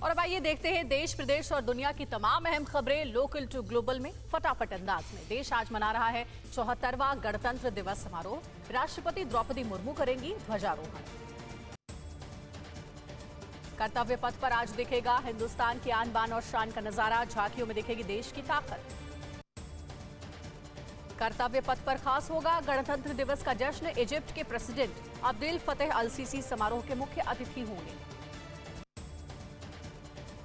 और अब आइए देखते हैं देश प्रदेश और दुनिया की तमाम अहम खबरें लोकल टू ग्लोबल में फटाफट अंदाज में। देश आज मना रहा है 74वां गणतंत्र दिवस समारोह। राष्ट्रपति द्रौपदी मुर्मू करेंगी ध्वजारोहण। कर्तव्य पथ पर आज दिखेगा हिंदुस्तान की आन बान और शान का नजारा। झांकियों में दिखेगी देश की ताकत। कर्तव्य पथ पर खास होगा गणतंत्र दिवस का जश्न। इजिप्ट के प्रेसिडेंट अब्देल फतेह अल सीसी समारोह के मुख्य अतिथि होंगे।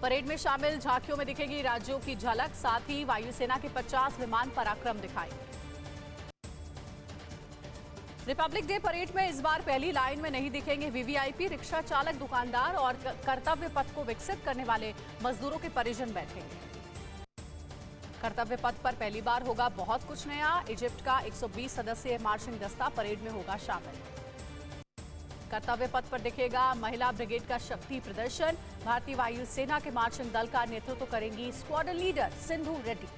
परेड में शामिल झांकियों में दिखेगी राज्यों की झलक। साथ ही वायुसेना के 50 विमान पराक्रम दिखाएंगे। रिपब्लिक डे परेड में इस बार पहली लाइन में नहीं दिखेंगे वीवीआईपी। रिक्शा चालक, दुकानदार और कर्तव्य पथ को विकसित करने वाले मजदूरों के परिजन बैठेंगे। कर्तव्य पथ पर पहली बार होगा बहुत कुछ नया। इजिप्ट का 120 सदस्यीय मार्चिंग दस्ता परेड में होगा शामिल। कर्तव्य पथ पर दिखेगा महिला ब्रिगेड का शक्ति प्रदर्शन। भारतीय वायुसेना के मार्चिंग दल का नेतृत्व करेंगी squadron leader Sindhu Reddy.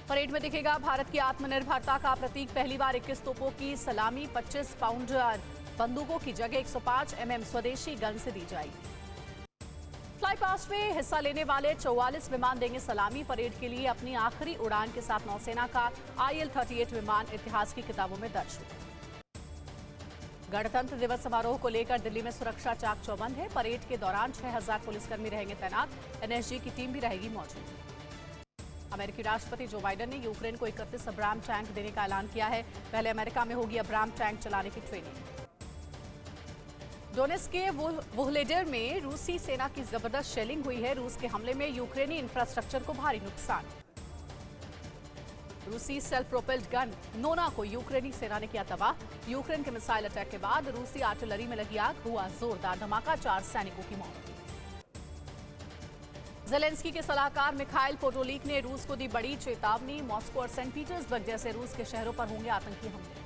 Parade में दिखेगा भारत की आत्मनिर्भरता का प्रतीक। पहली बार 21 तोपों की सलामी 25 पाउंडर बंदूकों की जगह 105 mm स्वदेशी गन से दी जाएगी। फ्लाई पास्ट में हिस्सा लेने वाले 44 विमान देंगे सलामी। परेड के लिए अपनी आखिरी उड़ान के साथ नौसेना का IL-38 विमान इतिहास की किताबों में दर्ज हुआ। गणतंत्र दिवस समारोह को लेकर दिल्ली में सुरक्षा चाक चौबंद है। परेड के दौरान 6000 पुलिसकर्मी रहेंगे तैनात। एनएसजी की टीम भी रहेगी मौजूद। अमेरिकी राष्ट्रपति जो बाइडेन ने यूक्रेन को 31 अब्राम टैंक देने का ऐलान किया है। पहले अमेरिका में होगी अब्राम टैंक चलाने की ट्रेनिंग। डोनेट्स्क के वोहलेडर में रूसी सेना की जबरदस्त शेलिंग हुई है। रूस के हमले में यूक्रेनी इंफ्रास्ट्रक्चर को भारी नुकसान। रूसी सेल्फ प्रोपेल्ड गन नोना को यूक्रेनी सेना ने किया तबाह। यूक्रेन के मिसाइल अटैक के बाद रूसी आर्टिलरी में लगी आग। हुआ जोरदार धमाका, 4 सैनिकों की मौत। ज़ेलेंस्की के सलाहकार मिखाइल पोडोलिक ने रूस को दी बड़ी चेतावनी। मॉस्को और सेंट पीटर्सबर्ग जैसे रूस के शहरों पर होंगे आतंकी हमले।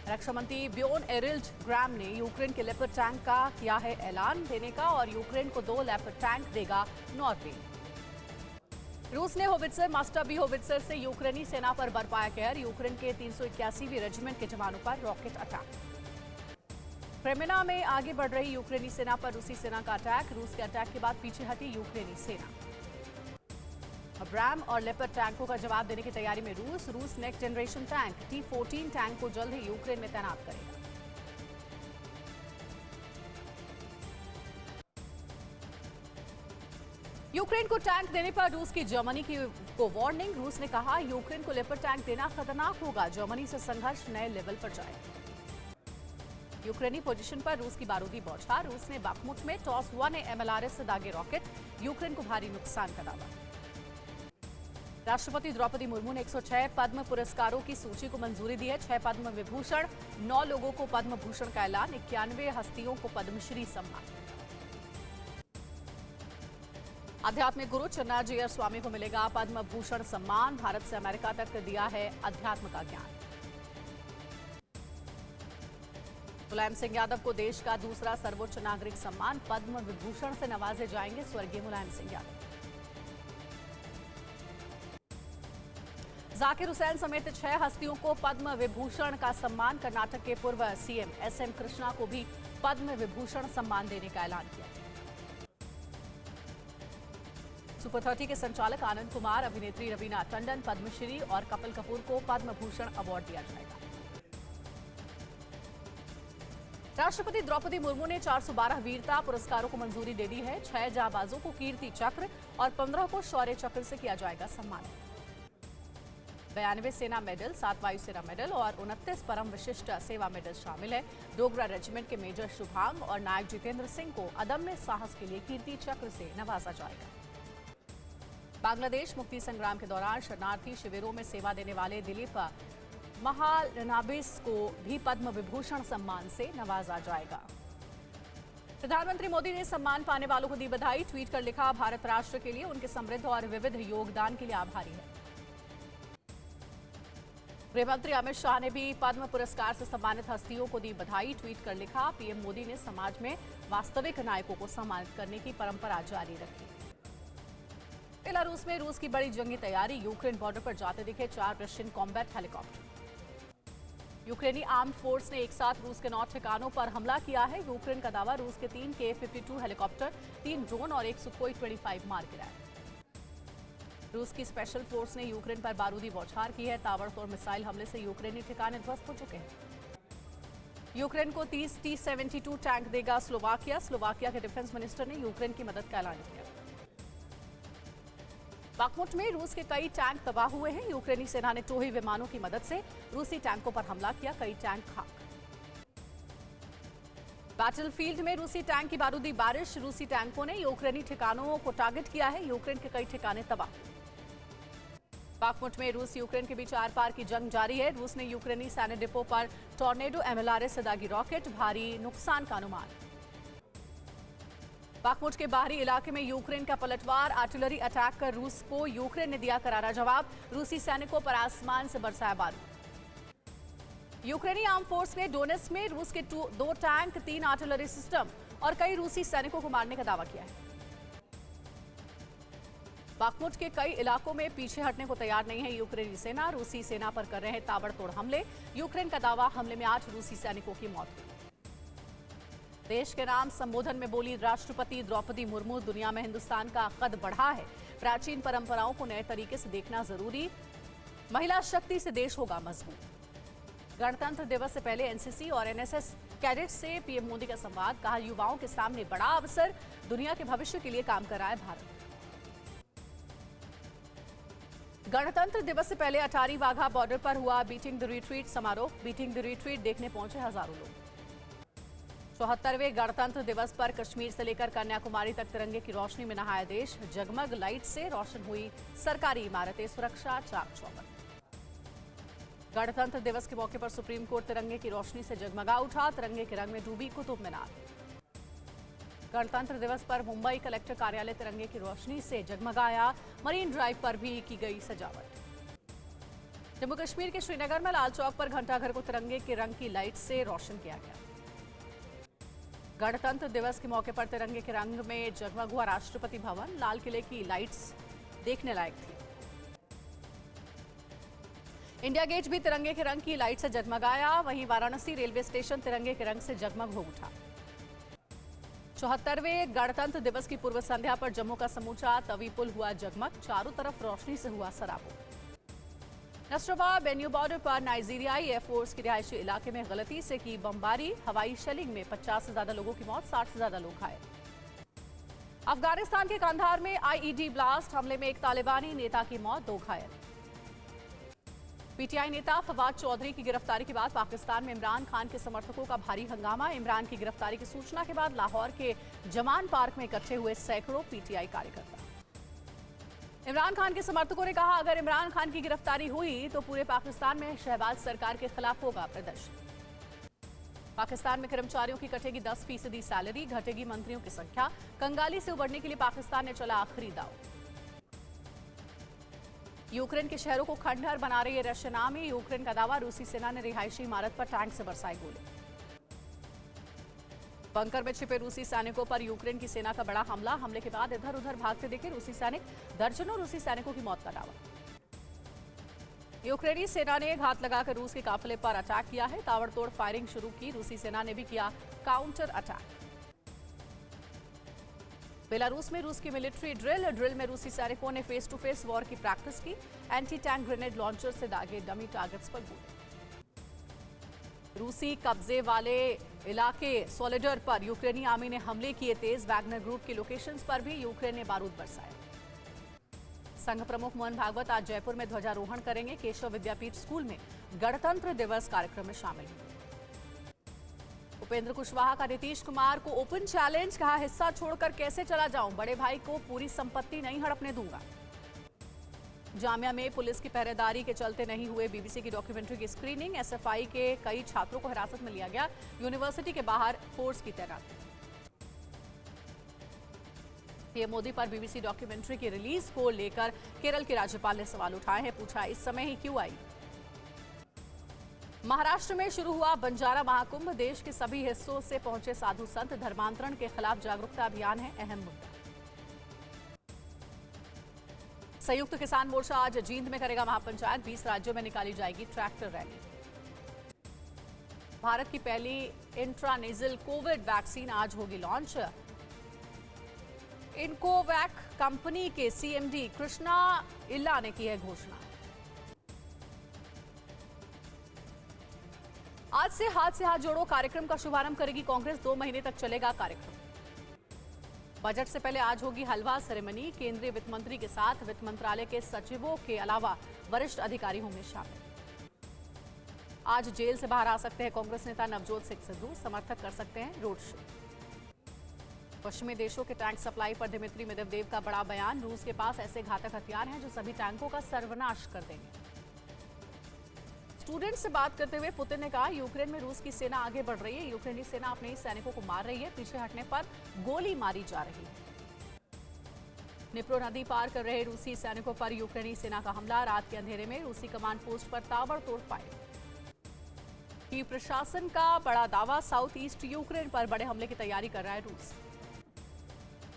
रक्षा मंत्री ब्योन एरिल्ड ग्राम ने यूक्रेन के लेपर्ड टैंक का किया है ऐलान देने का और यूक्रेन को 2 लेपर्ड टैंक देगा नॉर्वे। रूस ने होवित्जर मास्टर बी होवित्जर से यूक्रेनी सेना पर बरपाया कहर। यूक्रेन के 381वीं रेजिमेंट के जवानों पर रॉकेट अटैक। क्रेमिना में आगे बढ़ रही यूक्रेनी सेना पर रूसी सेना का अटैक। रूस के अटैक के बाद पीछे हटी यूक्रेनी सेना। अब्राम और लेपर्ड टैंकों का जवाब देने की तैयारी में रूस next generation tank T-14 tank को जल्द ही यूक्रेन में तैनात करेगा। यूक्रेन को टैंक देने पर रूस की जर्मनी को वार्निंग। रूस ने कहा यूक्रेन को लेपर्ड टैंक देना खतरनाक होगा। जर्मनी से संघर्ष नए लेवल पर जाएगा। यूक्रेनी पोजीशन पर रूस की बारूदी बौछार। रूस ने बाखमुट में टॉस 1 MLRS से दागे रॉकेट। यूक्रेन को भारी नुकसान का दावा। राष्ट्रपति द्रौपदी मुर्मू ने 106 पद्म पुरस्कारों की सूची को मंजूरी दी है। 6 पद्म विभूषण, 9 लोगों को पद्म भूषण का ऐलान, 91 हस्तियों को पद्मश्री सम्मान। आध्यात्मिक गुरु चन्नाजीयर स्वामी को मिलेगा पद्म भूषण सम्मान। भारत से अमेरिका तक दिया है अध्यात्म का ज्ञान। मुलायम सिंह यादव को देश का दूसरा सर्वोच्च नागरिक सम्मान पद्म विभूषण से नवाजे जाएंगे स्वर्गीय मुलायम सिंह यादव। जाकिर हुसैन समेत 6 हस्तियों को पद्म विभूषण का सम्मान। कर्नाटक के पूर्व सीएम SM कृष्णा को भी पद्म विभूषण सम्मान देने का ऐलान किया। सुपर 30 के संचालक आनंद कुमार, अभिनेत्री रवीना टंडन पद्मश्री और कपिल कपूर को पद्म भूषण अवार्ड दिया जाएगा। राष्ट्रपति द्रौपदी मुर्मू ने 412 वीरता पुरस्कारों को मंजूरी दे दी है। 6 जांबाजों को कीर्ति चक्र और 15 को शौर्य चक्र से किया जाएगा सम्मान। 92 सेना मेडल, 7 वायुसेना मेडल और 29 परम विशिष्ट सेवा मेडल शामिल है। डोगरा रेजिमेंट के मेजर शुभांग और नायक जितेंद्र सिंह को अदम्य साहस के लिए कीर्ति चक्र से नवाजा जाएगा। बांग्लादेश मुक्ति संग्राम के दौरान शरणार्थी शिविरों में सेवा देने वाले दिलीप महालनाबिस को भी पद्म विभूषण सम्मान से नवाजा जाएगा। प्रधानमंत्री मोदी ने सम्मान पाने वालों को दी बधाई। ट्वीट कर लिखा, भारत राष्ट्र के लिए उनके समृद्ध और विविध योगदान के लिए आभारी है। गृहमंत्री अमित शाह ने भी पद्म पुरस्कार से सम्मानित हस्तियों को दी बधाई। ट्वीट कर लिखा, पीएम मोदी ने समाज में वास्तविक नायकों को सम्मानित करने की परंपरा जारी रखी। बेलारूस में रूस की बड़ी जंगी तैयारी। यूक्रेन बॉर्डर पर जाते दिखे 4 रशियन कॉम्बैट हेलीकॉप्टर। यूक्रेनी आर्म्ड फोर्स ने एक साथ रूस के 9 ठिकानों पर हमला किया है। यूक्रेन का दावा, रूस के 3 K-52 हेलीकॉप्टर, 3 ड्रोन और एक सुखोई 25 मार गिराए। रूस की स्पेशल फोर्स ने यूक्रेन पर बारूदी बौछार की है। ताबड़तोड़ मिसाइल हमले से यूक्रेनी ठिकाने ध्वस्त हो चुके हैं। यूक्रेन को 30 T-72 टैंक देगा स्लोवाकिया। स्लोवाकिया के डिफेंस मिनिस्टर ने यूक्रेन की मदद का ऐलान किया। बाखमुट में रूस के कई टैंक तबाह हुए हैं। यूक्रेनी सेना ने टोही विमानों की मदद से रूसी टैंकों पर हमला किया, कई टैंक खाक। बैटलफील्ड में रूसी टैंक की बारूदी बारिश। रूसी टैंकों ने यूक्रेनी ठिकानों को टारगेट किया है। यूक्रेन के कई ठिकाने तबाह। बाखमुट में रूस यूक्रेन के बीच आर पार की जंग जारी है। रूस ने यूक्रेनी सैन्य डिपो पर टॉर्नेडो MLRS से दागी रॉकेट, भारी नुकसान का अनुमान। बाखमुट के बाहरी इलाके में यूक्रेन का पलटवार, आर्टिलरी अटैक कर रूस को यूक्रेन ने दिया करारा जवाब। रूसी सैनिकों पर आसमान से बरसाया बारूद। यूक्रेनी आर्म फोर्स ने डोनेट्स्क में रूस के 2 टैंक, 3 आर्टिलरी सिस्टम और कई रूसी सैनिकों को मारने का दावा किया है। बाखमुट के कई इलाकों में पीछे हटने को तैयार नहीं है यूक्रेनी सेना। रूसी सेना पर कर रहे हैं ताबड़तोड़ हमले। यूक्रेन का दावा, हमले में 8 रूसी सैनिकों की मौत हुई। देश के नाम संबोधन में बोली राष्ट्रपति द्रौपदी मुर्मू, दुनिया में हिंदुस्तान का कद बढ़ा है। प्राचीन परंपराओं को नए तरीके से देखना जरूरी। महिला शक्ति से देश होगा मजबूत। गणतंत्र दिवस से पहले एनसीसी और एनएसएस कैडेट से पीएम मोदी का संवाद। कहा, युवाओं के सामने बड़ा अवसर, दुनिया के भविष्य के लिए काम कर रहा है भारत। गणतंत्र दिवस से पहले अटारी वाघा बॉर्डर पर हुआ बीटिंग द रिट्रीट समारोह। बीटिंग द रिट्रीट देखने पहुंचे हजारों लोग। 74वें गणतंत्र दिवस पर कश्मीर से लेकर कन्याकुमारी तक तिरंगे की रोशनी में नहाया देश। जगमग लाइट से रोशन हुई सरकारी इमारतें, सुरक्षा चाक चौबंद। गणतंत्र दिवस के मौके पर सुप्रीम कोर्ट तिरंगे की रोशनी से जगमगा उठा। तिरंगे के रंग में डूबी कुतुब मीनार। गणतंत्र दिवस पर मुंबई कलेक्टर कार्यालय तिरंगे की रोशनी से जगमगाया। मरीन ड्राइव पर भी की गई सजावट। जम्मू कश्मीर के श्रीनगर में लाल चौक पर घंटाघर को तिरंगे के रंग की लाइट से रोशन किया गया। गणतंत्र दिवस के मौके पर तिरंगे के रंग में जगमग हुआ राष्ट्रपति भवन। लाल किले की लाइट्स देखने लायक थी। इंडिया गेट भी तिरंगे के रंग की लाइट से जगमगाया। वहीं वाराणसी रेलवे स्टेशन तिरंगे के रंग से जगमग हो उठा। 74वें गणतंत्र दिवस की पूर्व संध्या पर जम्मू का समूचा तवी पुल हुआ जगमग। चारों तरफ रोशनी से हुआ सराबोर। नस्रवा बेन्यू बॉर्डर पर नाइजीरियाई एयरफोर्स के रिहायशी इलाके में गलती से की बमबारी। हवाई शेलिंग में 50 से ज्यादा लोगों की मौत, 60 से ज्यादा लोग घायल। अफगानिस्तान के कंधार में आईईडी ब्लास्ट, हमले में एक तालिबानी नेता की मौत, 2 घायल। पीटीआई नेता फवाद चौधरी की गिरफ्तारी के बाद पाकिस्तान में इमरान खान के समर्थकों का भारी हंगामा। इमरान की गिरफ्तारी की सूचना के बाद लाहौर के जमान पार्क में इकट्ठे हुए सैकड़ों पीटीआई कार्यकर्ता। इमरान खान के समर्थकों ने कहा, अगर इमरान खान की गिरफ्तारी हुई तो पूरे पाकिस्तान में शहबाज सरकार के खिलाफ होगा प्रदर्शन। पाकिस्तान में कर्मचारियों की कटेगी 10% सैलरी, घटेगी मंत्रियों की संख्या। कंगाली से उबरने के लिए पाकिस्तान ने चला आखिरी दांव। यूक्रेन के शहरों को खंडहर बना रही है रशियन आर्मी। यूक्रेन का दावा, रूसी सेना ने रिहायशी इमारत पर टैंक से बरसाए गोले। बंकर में छिपे रूसी सैनिकों पर यूक्रेन की सेना का बड़ा हमला। हमले के बाद इधर उधर भागते दिखे रूसी सैनिक। दर्जनों रूसी सैनिकों की मौत का दावा। यूक्रेनी सेना ने घात लगाकर रूस के काफिले पर अटैक किया है। ताबड़तोड़ फायरिंग शुरू की। रूसी सेना ने भी किया काउंटर अटैक। बेलारूस में रूस की मिलिट्री ड्रिल में रूसी सैनिकों ने फेस टू फेस वॉर की प्रैक्टिस की। एंटी टैंक ग्रेनेड लॉन्चर से दागे डमी टारगेट्स पर गोले। रूसी कब्जे वाले इलाके सोलिडर पर यूक्रेनी आर्मी ने हमले किए तेज। वैगनर ग्रुप की लोकेशंस पर भी यूक्रेन ने बारूद बरसाया। संघ प्रमुख मोहन भागवत आज जयपुर में ध्वजारोहण करेंगे। केशव विद्यापीठ स्कूल में गणतंत्र दिवस कार्यक्रम में शामिल होंगे। उपेंद्र कुशवाहा का नीतीश कुमार को ओपन चैलेंज, कहा, हिस्सा छोड़कर कैसे चला जाऊं, बड़े भाई को पूरी संपत्ति नहीं हड़पने दूंगा। जामिया में पुलिस की पहरेदारी के चलते नहीं हुए बीबीसी की डॉक्यूमेंट्री की स्क्रीनिंग। एसएफआई के कई छात्रों को हिरासत में लिया गया। यूनिवर्सिटी के बाहर फोर्स की तैनाती। पीएम मोदी पर बीबीसी डॉक्यूमेंट्री की रिलीज को लेकर केरल के राज्यपाल ने सवाल उठाए हैं। पूछा, इस समय ही क्यों आई। महाराष्ट्र में शुरू हुआ बंजारा महाकुंभ। देश के सभी हिस्सों से पहुंचे साधु संत। धर्मांतरण के खिलाफ जागरूकता अभियान है अहम मुद्दा। संयुक्त किसान मोर्चा आज जींद में करेगा महापंचायत। 20 राज्यों में निकाली जाएगी ट्रैक्टर रैली। भारत की पहली इंट्रानेजल कोविड वैक्सीन आज होगी लॉन्च। इनकोवैक कंपनी के सीएमडी कृष्णा इल्ला ने की है घोषणा। आज से हाथ जोड़ो कार्यक्रम का शुभारंभ करेगी कांग्रेस। 2 महीने तक चलेगा कार्यक्रम। बजट से पहले आज होगी हलवा सेरेमनी। केंद्रीय वित्त मंत्री के साथ वित्त मंत्रालय के सचिवों के अलावा वरिष्ठ अधिकारी होंगे शामिल। आज जेल से बाहर आ सकते हैं कांग्रेस नेता नवजोत सिंह सिद्धू। समर्थक कर सकते हैं रोड शो। पश्चिमी देशों के टैंक सप्लाई पर दिमित्री मेदवेदेव का बड़ा बयान। रूस के पास ऐसे घातक हथियार हैं जो सभी टैंकों का सर्वनाश कर देंगे। स्टूडेंट से बात करते हुए पुतिन ने कहा, यूक्रेन में रूस की सेना आगे बढ़ रही है। यूक्रेनी सेना अपने सैनिकों को मार रही है। पीछे हटने पर गोली मारी जा रही है। निप्रो नदी पार कर रहे रूसी सैनिकों पर यूक्रेनी सेना का हमला। रात के अंधेरे में रूसी कमांड पोस्ट पर ताबड़तोड़ फायर। कीव प्रशासन का बड़ा दावा, साउथ ईस्ट यूक्रेन पर बड़े हमले की तैयारी कर रहा है रूस।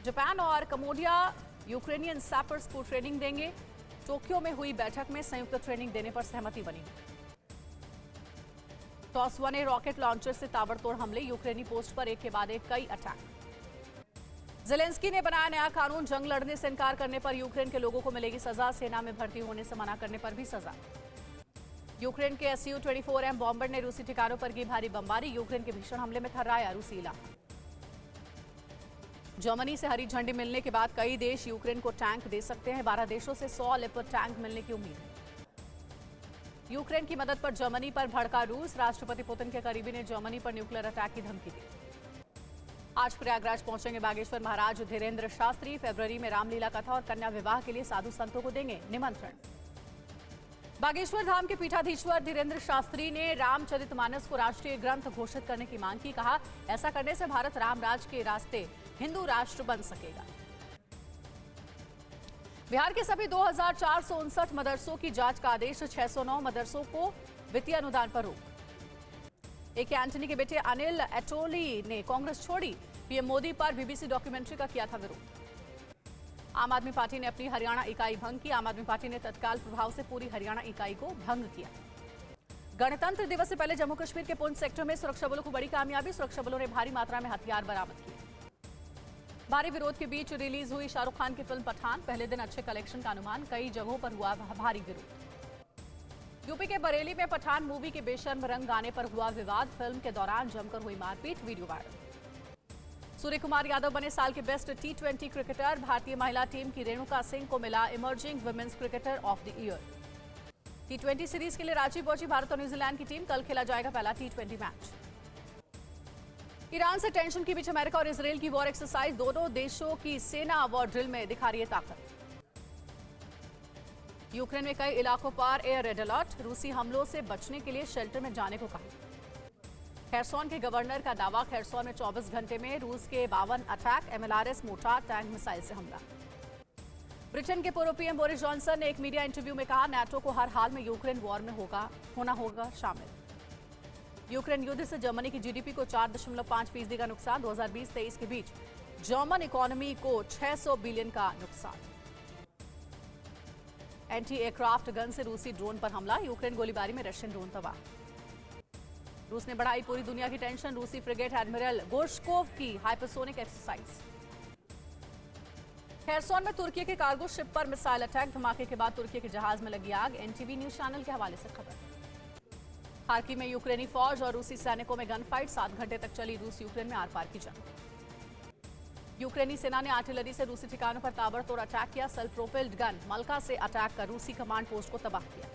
जापान और कम्बोडिया यूक्रेनियन सैपर्स को ट्रेनिंग देंगे। टोक्यो में हुई बैठक में संयुक्त ट्रेनिंग देने पर सहमति बनी। टॉस 1 रॉकेट लॉन्चर से ताबड़तोड़ हमले। यूक्रेनी पोस्ट पर एक के बाद एक कई अटैक। ज़ेलेंस्की ने बनाया नया कानून। जंग लड़ने से इनकार करने पर यूक्रेन के लोगों को मिलेगी सजा। सेना में भर्ती होने से मना करने पर भी सजा। यूक्रेन के Su-24M बॉम्बर ने रूसी ठिकानों पर की भारी बमबारी। यूक्रेन के भीषण हमले में थर्राया रूसी इलाका। जर्मनी से हरी झंडी मिलने के बाद कई देश यूक्रेन को टैंक दे सकते हैं। 12 देशों से 100 लेपर्ड टैंक मिलने की उम्मीद है। यूक्रेन की मदद पर जर्मनी पर भड़का रूस। राष्ट्रपति पुतिन के करीबी ने जर्मनी पर न्यूक्लियर अटैक की धमकी दी। आज प्रयागराज पहुंचेंगे बागेश्वर महाराज धीरेन्द्र शास्त्री। फरवरी में रामलीला कथा और कन्या विवाह के लिए साधु संतों को देंगे निमंत्रण। बागेश्वर धाम के पीठाधीश्वर धीरेन्द्र शास्त्री ने रामचरितमानस को राष्ट्रीय ग्रंथ घोषित करने की मांग की। कहा, ऐसा करने से भारत रामराज के रास्ते हिंदू राष्ट्र बन सकेगा। बिहार के सभी 2459 मदरसों की जांच का आदेश। 609 मदरसों को वित्तीय अनुदान पर रोक। एक एंटनी के बेटे अनिल एटोली ने कांग्रेस छोड़ी। पीएम मोदी पर बीबीसी डॉक्यूमेंट्री का किया था विरोध। आम आदमी पार्टी ने अपनी हरियाणा इकाई भंग की। आम आदमी पार्टी ने तत्काल प्रभाव से पूरी हरियाणा इकाई को भंग किया। गणतंत्र दिवस से पहले जम्मू कश्मीर के पुंछ सेक्टर में सुरक्षा बलों को बड़ी कामयाबी। सुरक्षा बलों ने भारी मात्रा में हथियार बरामद किए। भारी विरोध के बीच रिलीज हुई शाहरुख खान की फिल्म पठान। पहले दिन अच्छे कलेक्शन का अनुमान। कई जगहों पर हुआ भारी विरोध। यूपी के बरेली में पठान मूवी के बेशर्म रंग गाने पर हुआ विवाद। फिल्म के दौरान जमकर हुई मारपीट। Video viral. सूर्य कुमार यादव बने साल के बेस्ट T20 क्रिकेटर। भारतीय महिला टीम की रेणुका सिंह को मिला emerging women's cricketer of the year. T20 series के लिए रांची पहुंची भारत और न्यूजीलैंड की टीम। कल खेला जाएगा पहला T20 मैच। ईरान से टेंशन के बीच अमेरिका और इजरायल की वॉर एक्सरसाइज। दोनों देशों की सेना वॉर ड्रिल में दिखा रही है ताकत। यूक्रेन में कई इलाकों पर एयर रेड अलर्ट। रूसी हमलों से बचने के लिए शेल्टर में जाने को कहा। खेरसोन के गवर्नर का दावा, खेरसोन में 24 घंटे में रूस के 52 attack. MLRS mortar tank missile से हमला। ब्रिटेन के पूर्व पीएम बोरिस जॉनसन ने एक मीडिया इंटरव्यू में कहा, नाटो को हर हाल में यूक्रेन वॉर में होना होगा शामिल। यूक्रेन युद्ध से जर्मनी की जीडीपी को 4.5% का नुकसान। 2020-23 के बीच जर्मन इकोनॉमी को 600 बिलियन का नुकसान। एंटी एयरक्राफ्ट गन से रूसी ड्रोन पर हमला। यूक्रेन गोलीबारी में रशियन ड्रोन तबाह। रूस ने बढ़ाई पूरी दुनिया की टेंशन। रूसी फ्रिगेट एडमिरल गोर्शकोव की हाइपरसोनिक एक्सरसाइज। खेरसोन में तुर्की के कार्गो शिप पर मिसाइल अटैक। धमाके के बाद तुर्की के जहाज में लगी आग। एनटीवी न्यूज चैनल के हवाले से खबर। खार्किव में यूक्रेनी फौज और रूसी सैनिकों में गन फाइट। 7 घंटे तक चली रूस यूक्रेन में आर पार की जंग। यूक्रेनी सेना ने आर्टिलरी से रूसी ठिकानों पर ताबड़तोड़ अटैक किया। सेल्फ प्रोपेल्ड गन मल्का से अटैक कर रूसी कमांड पोस्ट को तबाह किया।